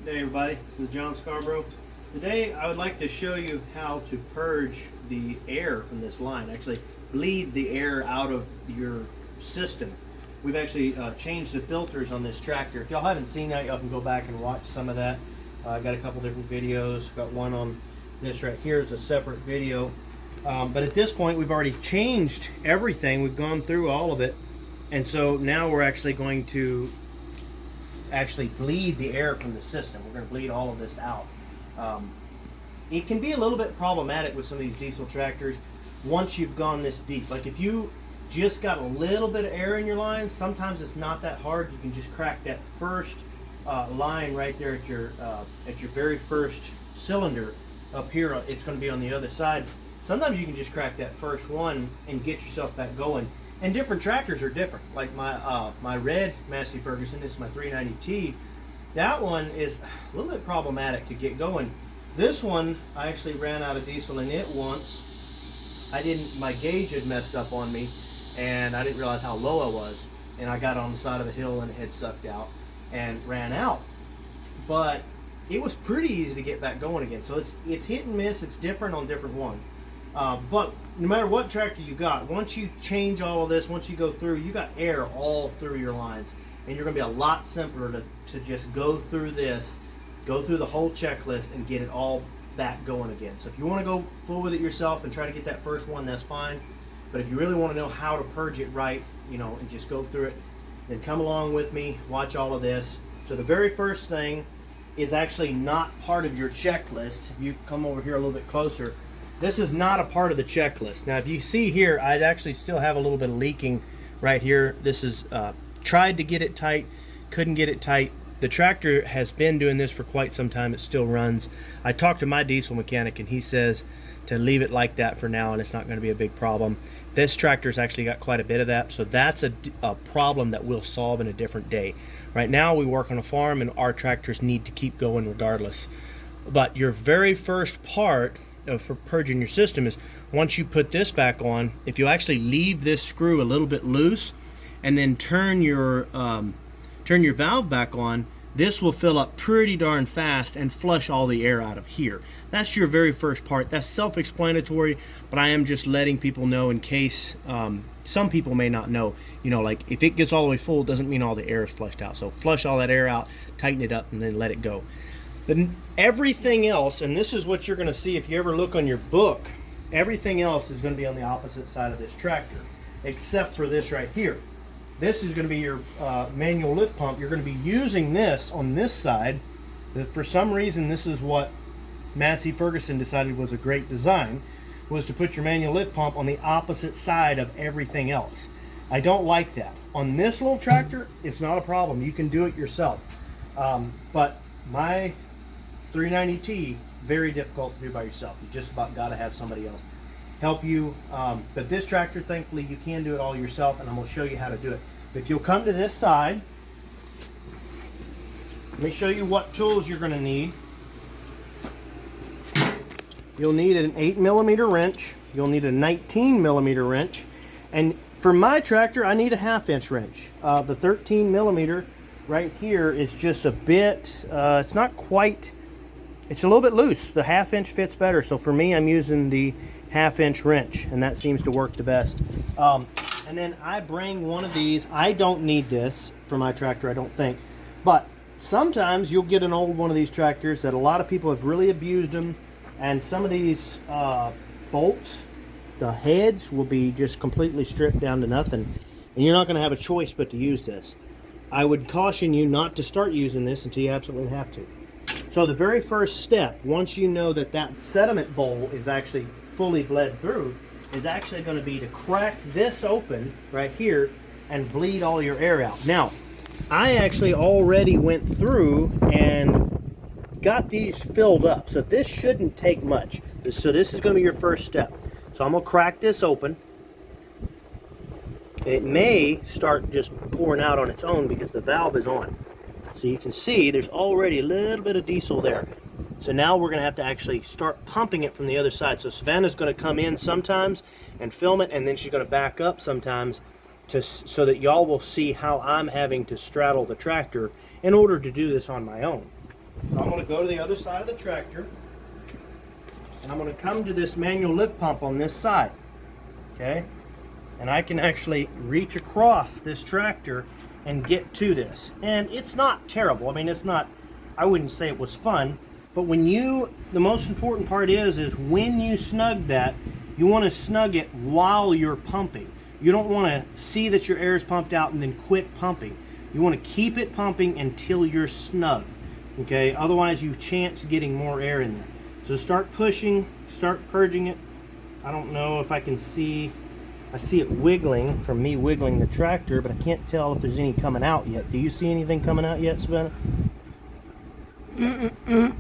Hey everybody, this is John Scarborough. Today I would like to show you how to purge the air from this line, actually bleed the air out of your system. We've actually changed the filters on this tractor. If y'all haven't seen that, y'all can go back and watch some of that. I've got a couple different videos. Got one on this right here. It's a separate video. But at this point we've already changed everything. We've gone through all of it. And so now we're actually going to bleed the air from the system. We're going to bleed all of this out. It can be a little bit problematic with some of these diesel tractors once you've gone this deep. Like if you just got a little bit of air in your line, sometimes it's not that hard. You can just crack that first line right there at your very first cylinder up here. It's going to be on the other side. Sometimes you can just crack that first one and get yourself back going. And different tractors are different. Like my red Massey Ferguson, this is my 390T. That one is a little bit problematic to get going. This one, I actually ran out of diesel in it once. My gauge had messed up on me, and I didn't realize how low I was. And I got on the side of a hill and it had sucked out and ran out. But it was pretty easy to get back going again. So it's hit and miss. It's different on different ones. But no matter what tractor you got, once you change all of this, once you go through, you got air all through your lines, and you're going to be a lot simpler to just go through this, go through the whole checklist and get it all back going again. So if you want to go full with it yourself and try to get that first one, that's fine. But if you really want to know how to purge it right, and just go through it, then come along with me, watch all of this. So the very first thing is actually not part of your checklist. If you come over here a little bit closer, this is not a part of the checklist. Now if you see here, I'd actually still have a little bit of leaking right here. This is tried to get it tight, couldn't get it tight. The tractor has been doing this for quite some time. It still runs. I talked to my diesel mechanic and he says to leave it like that for now and it's not going to be a big problem. This tractor's actually got quite a bit of that, so that's a problem that we'll solve in a different day. Right now we work on a farm and our tractors need to keep going regardless. But your very first part for purging your system is once you put this back on, if you actually leave this screw a little bit loose and then turn your valve back on, this will fill up pretty darn fast and flush all the air out of here. That's your very first part. That's self-explanatory, but I am just letting people know in case some people may not know. Like if it gets all the way full, it doesn't mean all the air is flushed out. So flush all that air out, tighten it up, and then let it go. Then everything else, and this is what you're going to see if you ever look on your book, everything else is going to be on the opposite side of this tractor, except for this right here. This is going to be your manual lift pump. You're going to be using this on this side. For some reason, this is what Massey Ferguson decided was a great design, was to put your manual lift pump on the opposite side of everything else. I don't like that. On this little tractor, it's not a problem. You can do it yourself. But my 390T, very difficult to do by yourself. You just about got to have somebody else help you. But this tractor, thankfully, you can do it all yourself, and I'm going to show you how to do it. If you'll come to this side, let me show you what tools you're going to need. You'll need an 8mm wrench. You'll need a 19mm wrench. And for my tractor, I need a 1/2-inch wrench. The 13mm right here is just a bit, it's not quite, it's a little bit loose. The 1/2-inch fits better. So for me, I'm using the 1/2-inch wrench, and that seems to work the best. And then I bring one of these. I don't need this for my tractor, I don't think. But sometimes you'll get an old one of these tractors that a lot of people have really abused them, and some of these bolts, the heads will be just completely stripped down to nothing, and you're not going to have a choice but to use this. I would caution you not to start using this until you absolutely have to. So the very first step, once you know that that sediment bowl is actually fully bled through, is actually going to be to crack this open right here and bleed all your air out. Now, I actually already went through and got these filled up, so this shouldn't take much. So this is going to be your first step. So I'm going to crack this open. It may start just pouring out on its own because the valve is on. So you can see there's already a little bit of diesel there. So now we're going to have to actually start pumping it from the other side. So Savannah's going to come in sometimes and film it, and then she's going to back up sometimes so that y'all will see how I'm having to straddle the tractor in order to do this on my own. So I'm going to go to the other side of the tractor, and I'm going to come to this manual lift pump on this side, okay? And I can actually reach across this tractor and get to this. And it's not terrible. I mean, it's not, I wouldn't say it was fun, but when the most important part is when you snug that, you want to snug it while you're pumping. You don't want to see that your air is pumped out and then quit pumping. You want to keep it pumping until you're snug, okay? Otherwise, you chance getting more air in there. So start pushing, start purging it. I don't know if I can see, I see it wiggling from me wiggling the tractor, but I can't tell if there's any coming out yet. Do you see anything coming out yet, Savannah?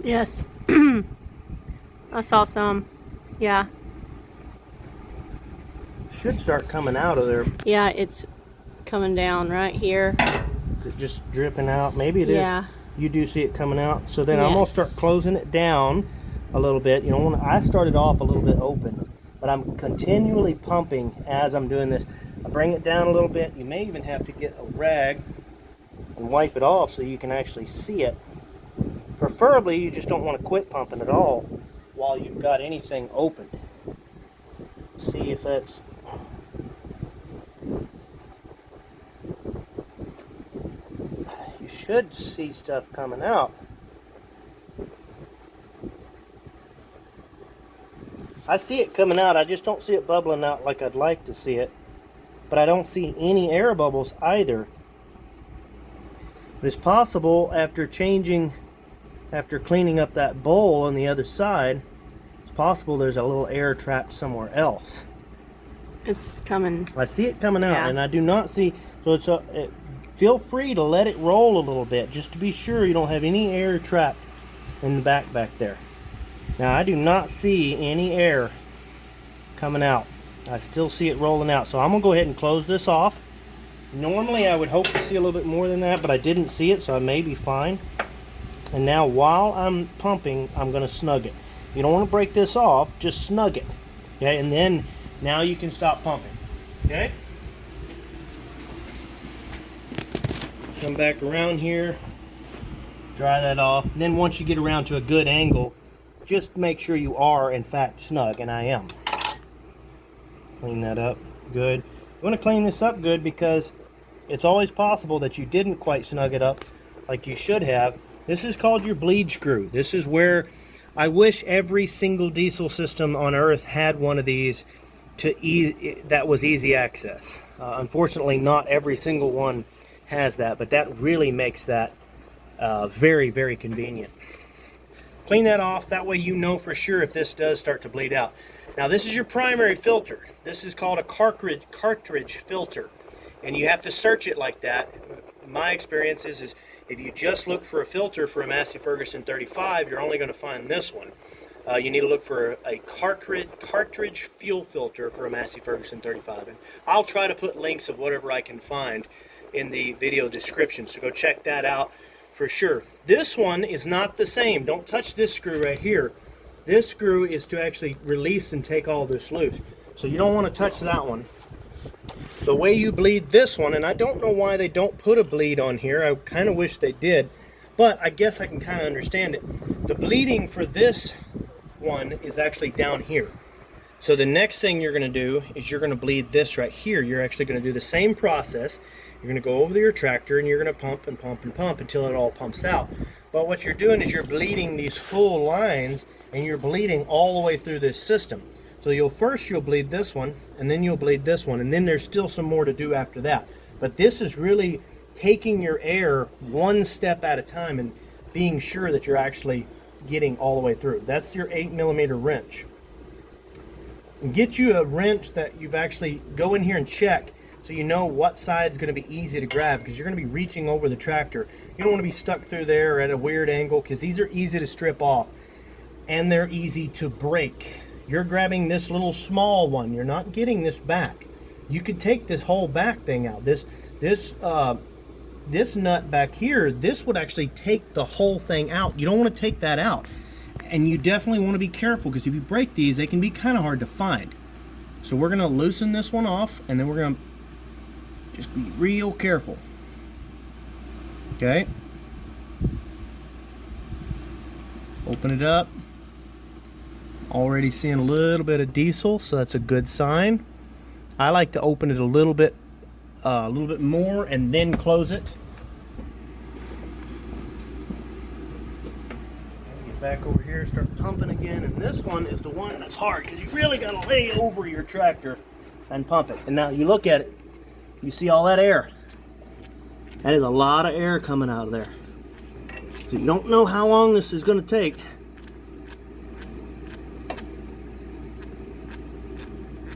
Yes. I saw some. Yeah. Should start coming out of there. Yeah, it's coming down right here. Is it just dripping out? Maybe it is. Yeah. You do see it coming out. So then I'm going to start closing it down a little bit. You know, when I started off a little bit open, but I'm continually pumping as I'm doing this. I bring it down a little bit. You may even have to get a rag and wipe it off so you can actually see it. Preferably, you just don't want to quit pumping at all while you've got anything open. See if that's... You should see stuff coming out. I see it coming out. I just don't see it bubbling out like I'd like to see it. But I don't see any air bubbles either. But it's possible after cleaning up that bowl on the other side, it's possible there's a little air trapped somewhere else. It's coming. I see it coming out, and I do not see, so feel free to let it roll a little bit just to be sure you don't have any air trapped in the back there. Now I do not see any air coming out. I still see it rolling out, so I'm gonna go ahead and close this off. Normally I would hope to see a little bit more than that, but I didn't see it, so I may be fine. And now while I'm pumping, I'm gonna snug it. You don't want to break this off, just snug it. Okay, and then now you can stop pumping. Okay? Come back around here, dry that off. And then once you get around to a good angle, just make sure you are in fact snug, and I am. Clean that up good. You want to clean this up good because it's always possible that you didn't quite snug it up like you should have. This is called your bleed screw. This is where I wish every single diesel system on earth had one of these that was easy access. Unfortunately, not every single one has that, but that really makes that very, very convenient. Clean that off. That way you know for sure if this does start to bleed out. Now this is your primary filter. This is called a cartridge filter, and you have to search it like that. My experience is if you just look for a filter for a Massey Ferguson 35, you're only going to find this one. You need to look for a cartridge fuel filter for a Massey Ferguson 35. And I'll try to put links of whatever I can find in the video description, so go check that out for sure. This one is not the same. Don't touch this screw right here. This screw is to actually release and take all this loose. So you don't want to touch that one. The way you bleed this one, and I don't know why they don't put a bleed on here. I kind of wish they did, but I guess I can kind of understand it. The bleeding for this one is actually down here. So the next thing you're going to do is you're going to bleed this right here. You're actually going to do the same process. You're going to go over to your tractor and you're going to pump and pump and pump until it all pumps out. But what you're doing is you're bleeding these full lines, and you're bleeding all the way through this system. So you'll bleed this one, and then you'll bleed this one, and then there's still some more to do after that. But this is really taking your air one step at a time and being sure that you're actually getting all the way through. That's your 8mm wrench. And get you a wrench that you've actually go in here and check so you know what side's going to be easy to grab, because you're going to be reaching over the tractor. You don't want to be stuck through there at a weird angle, because these are easy to strip off and they're easy to break. You're grabbing this little small one. You're not getting this back. You could take this whole back thing out. This nut back here, this would actually take the whole thing out. You don't want to take that out. And you definitely want to be careful, because if you break these, they can be kind of hard to find. So we're going to loosen this one off, and then we're going to just be real careful. Okay? Open it up. Already seeing a little bit of diesel, so that's a good sign. I like to open it a little bit more and then close it. Get back over here, start pumping again, and this one is the one that's hard because you really got to lay over your tractor and pump it. And now you look at it, you see all that air. That is a lot of air coming out of there. So you don't know how long this is going to take.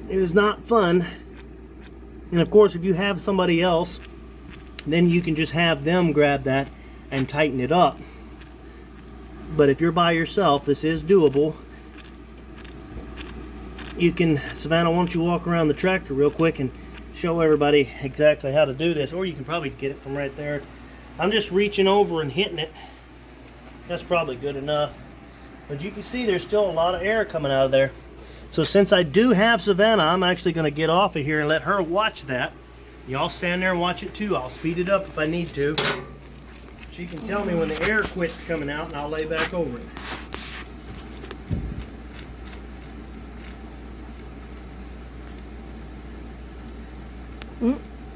It is not fun. And of course, if you have somebody else, then you can just have them grab that and tighten it up. But if you're by yourself, this is doable. You can, Savannah, why don't you walk around the tractor real quick and show everybody exactly how to do this, or you can probably get it from right there. I'm just reaching over and hitting it. That's probably good enough. But you can see there's still a lot of air coming out of there. So since I do have Savannah, I'm actually going to get off of here and let her watch that. Y'all stand there and watch it too. I'll speed it up if I need to. She can tell me when the air quits coming out, and I'll lay back over it.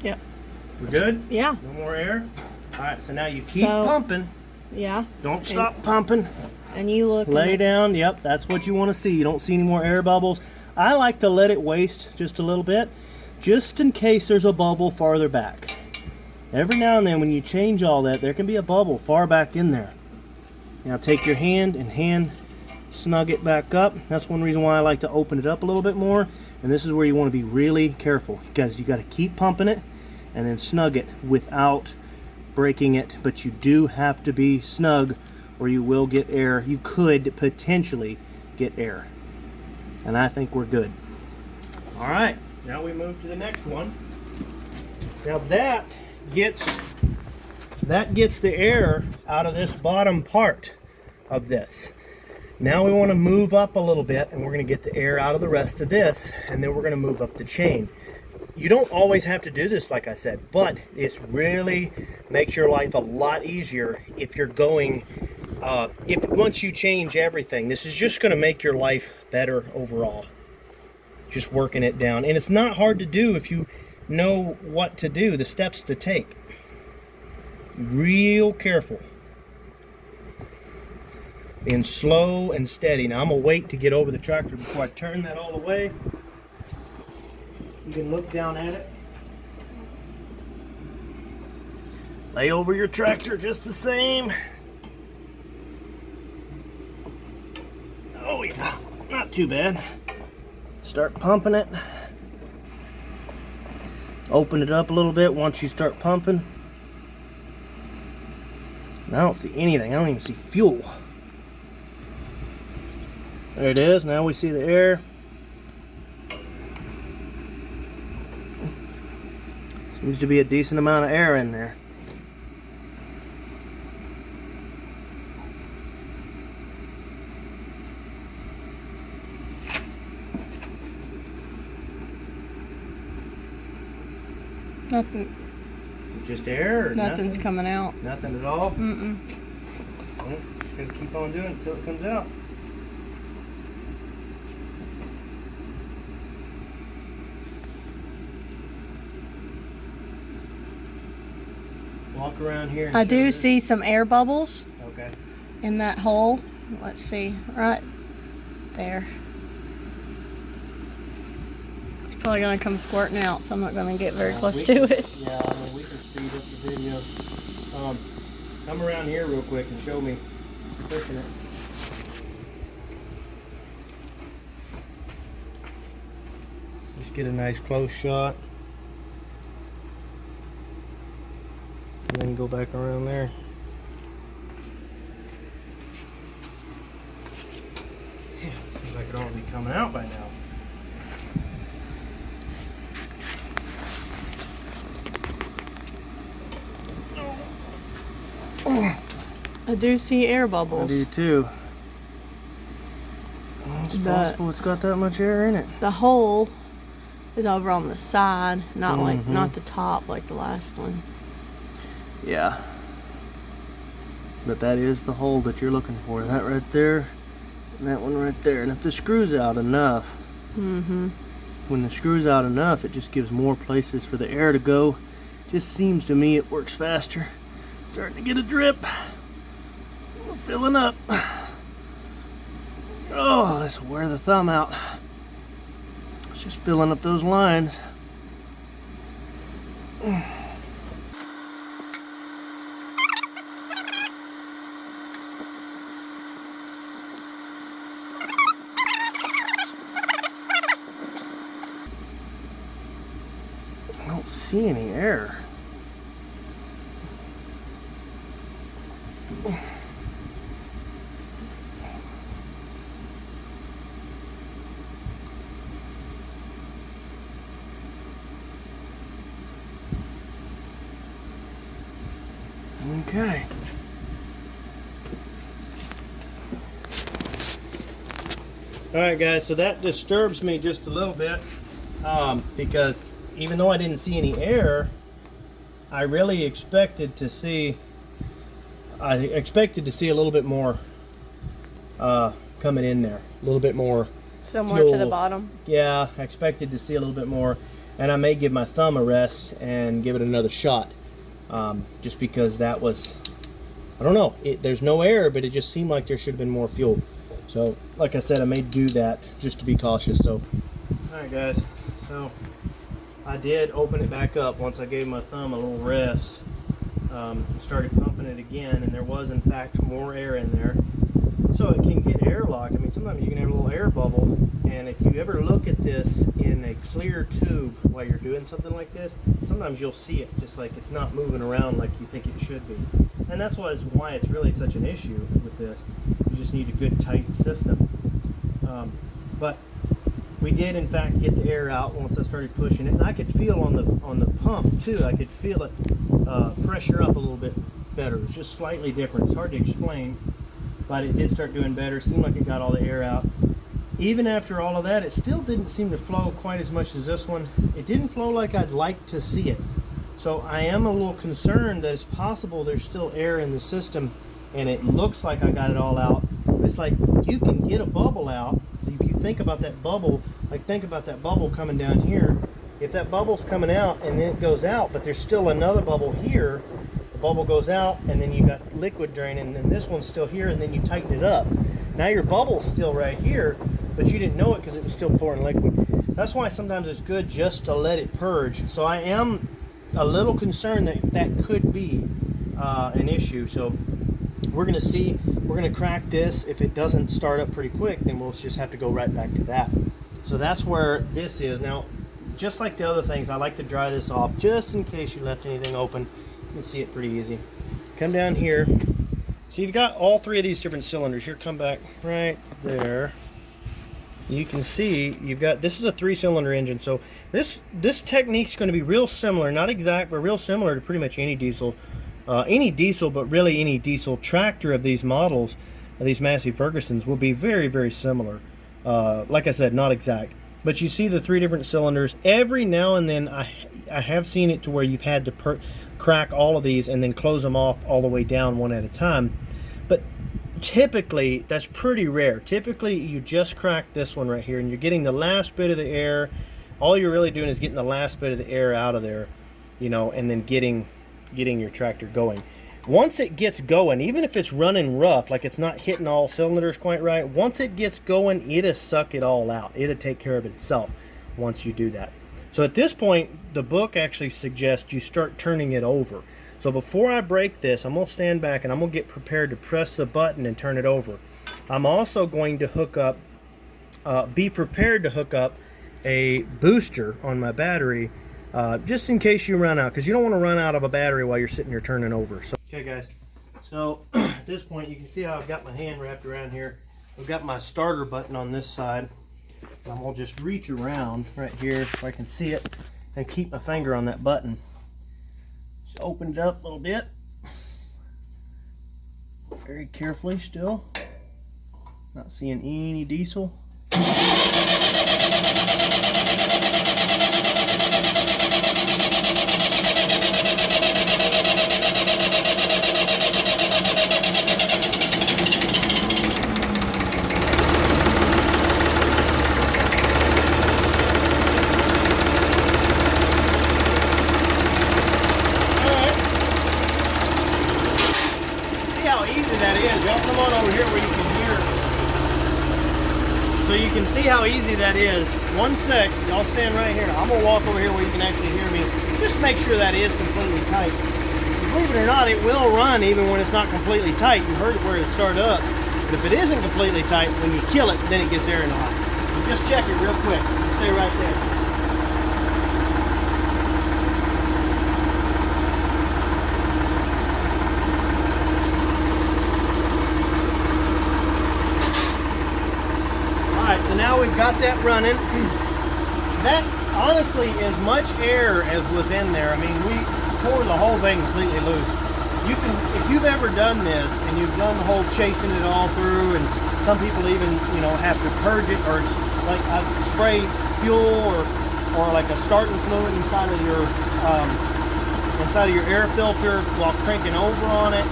Yep. We're good? Yeah. No more air? Alright, so now you keep So, pumping. Yeah. Don't stop pumping. And you look. Lay down. Yep, that's what you want to see. You don't see any more air bubbles. I like to let it waste just a little bit, just in case there's a bubble farther back. Every now and then when you change all that, there can be a bubble far back in there. Now take your hand and snug it back up. That's one reason why I like to open it up a little bit more. And this is where you want to be really careful, because you got to keep pumping it and then snug it without breaking it. But you do have to be snug, or you will get air. You could potentially get air. And I think we're good. All right, now we move to the next one. Now that gets the air out of this bottom part of this. Now we want to move up a little bit, and we're going to get the air out of the rest of this, and then we're going to move up the chain. You don't always have to do this, like I said, but it really makes your life a lot easier if you're going, once you change everything. This is just going to make your life better overall. Just working it down. And it's not hard to do if you know what to do, the steps to take. Real careful. Being slow and steady. Now I'm going to wait to get over the tractor before I turn that all the way. You can look down at it. Lay over your tractor just the same. Oh yeah, not too bad. Start pumping it. Open it up a little bit once you start pumping. I don't see anything. I don't even see fuel. There it is. Now we see the air. Seems to be a decent amount of air in there. Nothing. Just air? Or Nothing's coming out. Nothing at all? Mm-mm. Well, just gonna keep on doing it until it comes out. Walk around here. And I do show see some air bubbles Okay. in that hole. Let's see. Right there. It's probably going to come squirting out, so I'm not going to get very close to it. Yeah, I mean, we can speed up the video. Come around here real quick and show me pushing it. Just get a nice close shot. And then go back around there. Yeah, seems like it ought to be coming out by now. I do see air I bubbles. do too. It's possible it's got that much air in it. The hole is over on the side, not not the top like the last one. Yeah. But that is the hole that you're looking for. That right there, and that one right there. And if the screw's out enough, when the screw's out enough, it just gives more places for the air to go. Just seems to me it works faster. Starting to get a drip. Filling up. Oh, this will wear the thumb out. It's just filling up those lines. I don't see any air. Okay. Alright guys, so that disturbs me just a little bit because even though I didn't see any air, I really expected to see a little bit more coming in there. A little bit more Somewhere fuel. to the bottom. Yeah, I expected to see a little bit more, and I may give my thumb a rest and give it another shot. Just because that was, I don't know, there's no air, but it just seemed like there should have been more fuel. So like I said, I may do that just to be cautious. So alright guys, so I did open it back up once I gave my thumb a little rest. Started pumping it again, and there was in fact more air in there. So it can get airlocked. I mean, sometimes you can have a little air bubble, and if you ever look at this in a clear tube while you're doing something like this, sometimes you'll see it just like it's not moving around like you think it should be. And that's why it's really such an issue with this. You just need a good tight system. But we did in fact get the air out once I started pushing it, and I could feel on the pump too. I could feel it pressure up a little bit better. It's just slightly different. It's hard to explain, but it did start doing better. Seemed like it got all the air out. Even after all of that, it still didn't seem to flow quite as much as this one. It didn't flow like I'd like to see it. So I am a little concerned that it's possible there's still air in the system, and it looks like I got it all out. It's like you can get a bubble out. If you think about that bubble, like think about that bubble coming down here. If that bubble's coming out and then it goes out, but there's still another bubble here, the bubble goes out and then you got liquid draining, and then this one's still here, and then you tighten it up. Now your bubble's still right here, but you didn't know it because it was still pouring liquid. That's why sometimes it's good just to let it purge. So I am a little concerned that that could be an issue. So we're going to see. We're going to crack this. If it doesn't start up pretty quick, then we'll just have to go right back to that. So that's where this is. Now, just like the other things, I like to dry this off just in case you left anything open. You can see it pretty easy. Come down here. So you've got all three of these different cylinders. Here, come back right there. You can see you've got, this is a 3-cylinder engine. So this technique's going to be real similar, not exact, but real similar to pretty much any diesel, but really any diesel tractor of these models, of these Massey Fergusons, will be very, very similar. Like I said, not exact. But you see the 3 different cylinders. Every now and then I have seen it to where you've had to crack all of these and then close them off all the way down one at a time. But typically, that's pretty rare. Typically, you just crack this one right here, and you're getting the last bit of the air. All you're really doing is getting the last bit of the air out of there, you know, and then getting your tractor going. Once it gets going, even if it's running rough, like it's not hitting all cylinders quite right, once it gets going, it'll suck it all out. It'll take care of itself once you do that. So at this point, the book actually suggests you start turning it over. So before I break this, I'm going to stand back and I'm going to get prepared to press the button and turn it over. I'm also going to hook up, be prepared to hook up a booster on my battery, just in case you run out, because you don't want to run out of a battery while you're sitting here turning over. So, okay guys, so at this point you can see how I've got my hand wrapped around here. I've got my starter button on this side. I'm going to just reach around right here so I can see it and keep my finger on that button. Just open it up a little bit. Very carefully still. Not seeing any diesel. how easy that is. Y'all come on over here where you can hear. So you can see how easy that is. One sec, y'all stand right here. I'm gonna walk over here where you can actually hear me. Just make sure that is completely tight. Believe it or not, it will run even when it's not completely tight. You heard it where it started up. But if it isn't completely tight, when you kill it, then it gets air in the line. So just check it real quick. Stay right there. Alright, so now we've got that running. That honestly as much air as was in there. I mean, we tore the whole thing completely loose. You can, if you've ever done this and you've done the whole chasing it all through, and some people even, you know, have to purge it or like spray fuel or like a starting fluid inside of your air filter while cranking over on it.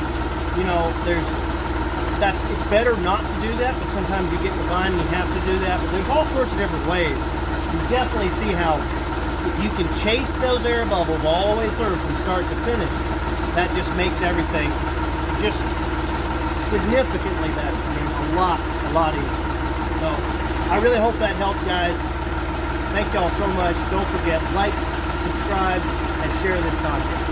You know, it's better not to do that, but sometimes you get in the bind and you have to do that. But there's all sorts of different ways. You definitely see how if you can chase those air bubbles all the way through from start to finish, that just makes everything just significantly better. I mean, a lot easier. So I really hope that helped, guys. Thank y'all so much. Don't forget, like, subscribe, and share this content.